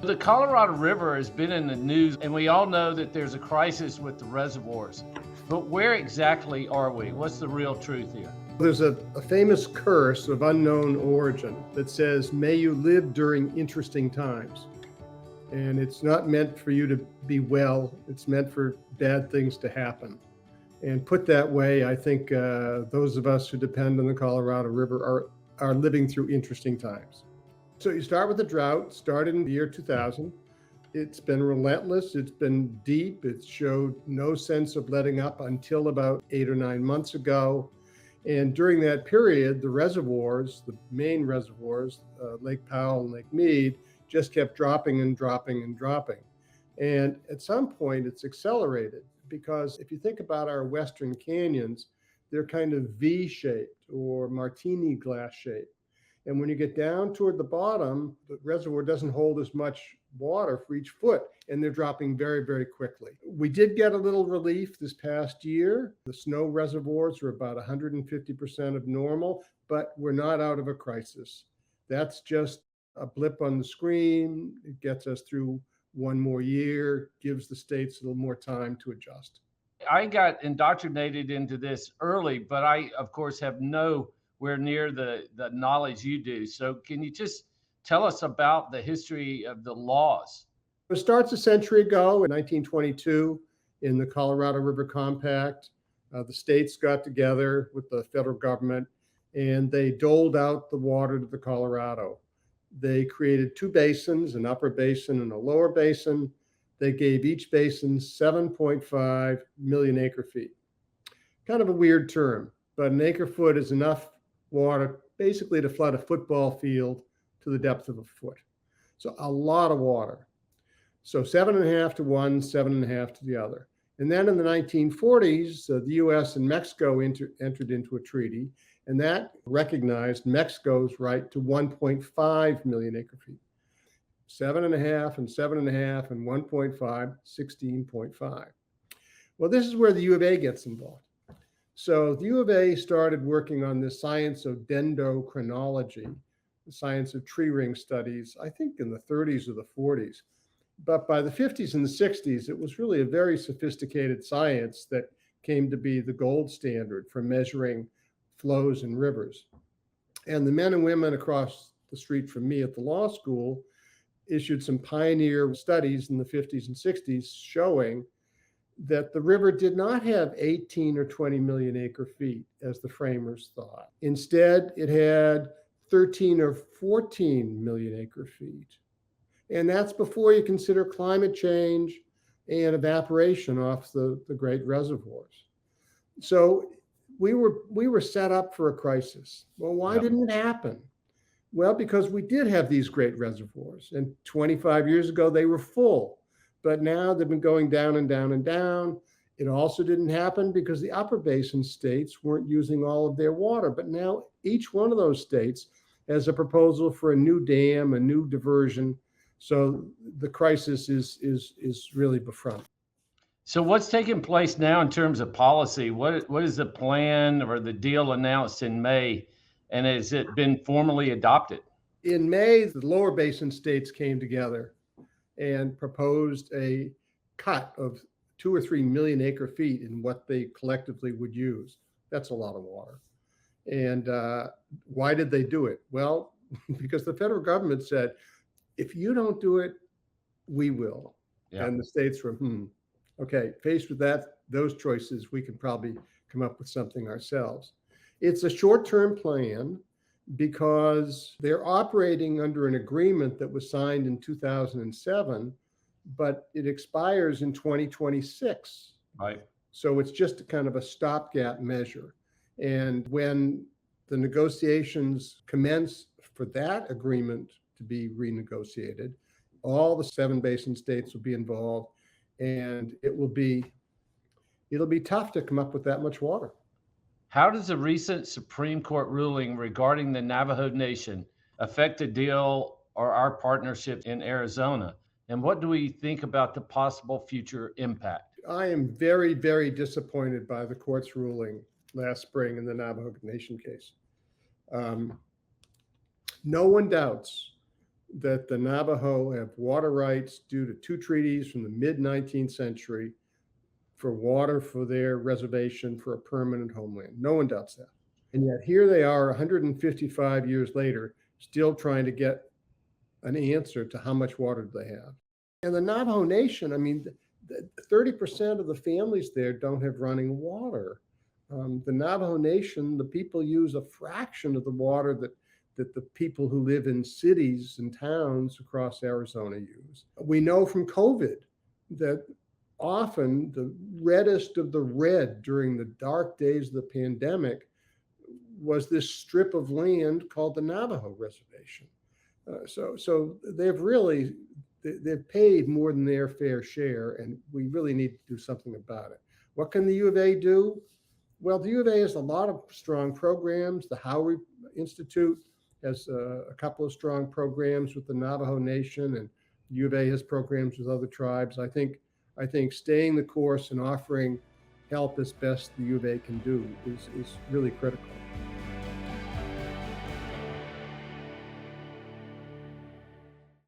The Colorado River has been in the news, and we all know that there's a crisis with the reservoirs. But where exactly are we? What's the real truth here? There's a famous curse of unknown origin that says, may you live during interesting times. And it's not meant for you to be well, it's meant for bad things to happen. And put that way, I think those of us who depend on the Colorado River are living through interesting times. So you start with the drought, started in the year 2000. It's been relentless, it's been deep, it showed no sense of letting up until about 8 or 9 months ago. And during that period, the reservoirs, the main reservoirs, Lake Powell and Lake Mead, just kept dropping and dropping and dropping. And at some point, it's accelerated because if you think about our Western canyons, they're kind of V-shaped or martini glass shaped. And when you get down toward the bottom, the reservoir doesn't hold as much water for each foot, and they're dropping very, very quickly. We did get a little relief this past year. The snow reservoirs are about 150% of normal, but we're not out of a crisis. That's just a blip on the screen. It gets us through one more year, gives the states a little more time to adjust. I got indoctrinated into this early, but I, of course, have nowhere near the knowledge you do. So can you just tell us about the history of the laws? It starts a century ago in 1922 in the Colorado River Compact. The states got together with the federal government and they doled out the water to the Colorado. They created two basins, an upper basin and a lower basin. They gave each basin 7.5 million acre feet. Kind of a weird term, but an acre foot is enough water basically to flood a football field to the depth of a foot. So a lot of water. So 7.5 to one, 7.5 to the other. And then in the 1940s, the US and Mexico entered into a treaty, and that recognized Mexico's right to 1.5 million acre feet. 7.5 and 7.5 and 1.5, 16.5. Well, this is where the U of A gets involved. So the U of A started working on the science of dendrochronology, the science of tree ring studies, I think in the 30s or the 40s. But by the 50s and the 60s, it was really a very sophisticated science that came to be the gold standard for measuring flows in rivers. And the men and women across the street from me at the law school issued some pioneer studies in the 50s and 60s showing that the river did not have 18 or 20 million acre feet as the framers thought. Instead, it had 13 or 14 million acre feet. And that's before you consider climate change and evaporation off the great reservoirs. So we were set up for a crisis. Well, why didn't it happen? Well, because we did have these great reservoirs, and 25 years ago they were full, but now they've been going down and down and down. It also didn't happen because the upper basin states weren't using all of their water, but now each one of those states has a proposal for a new dam, a new diversion. So the crisis is really befront. So what's taking place now in terms of policy? What is the plan or the deal announced in May, and has it been formally adopted? In May, the lower basin states came together and proposed a cut of 2 or 3 million acre feet in what they collectively would use. That's a lot of water. And why did they do it? Well, because the federal government said, if you don't do it, we will. Yeah. And the states were, okay, faced with those choices, we can probably come up with something ourselves. It's a short-term plan because they're operating under an agreement that was signed in 2007, but it expires in 2026. Right. So it's just kind of a stopgap measure. And when the negotiations commence for that agreement to be renegotiated, all the 7 basin states will be involved, and it'll be tough to come up with that much water. How does the recent Supreme Court ruling regarding the Navajo Nation affect the deal or our partnership in Arizona? And what do we think about the possible future impact? I am very, very disappointed by the court's ruling last spring in the Navajo Nation case. No one doubts that the Navajo have water rights due to two treaties from the mid 19th century for water for their reservation for a permanent homeland. No one doubts that. And yet here they are 155 years later, still trying to get an answer to how much water do they have. And the Navajo Nation, I mean, 30% of the families there don't have running water. The Navajo Nation, the people use a fraction of the water that the people who live in cities and towns across Arizona use. We know from COVID that often the reddest of the red during the dark days of the pandemic was this strip of land called the Navajo Reservation. So they've paid more than their fair share, and we really need to do something about it. What can the U of A do? Well, the U of A has a lot of strong programs. The Howard Institute has a couple of strong programs with the Navajo Nation, and U of A has programs with other tribes. I think staying the course and offering help as best the U of A can do is really critical.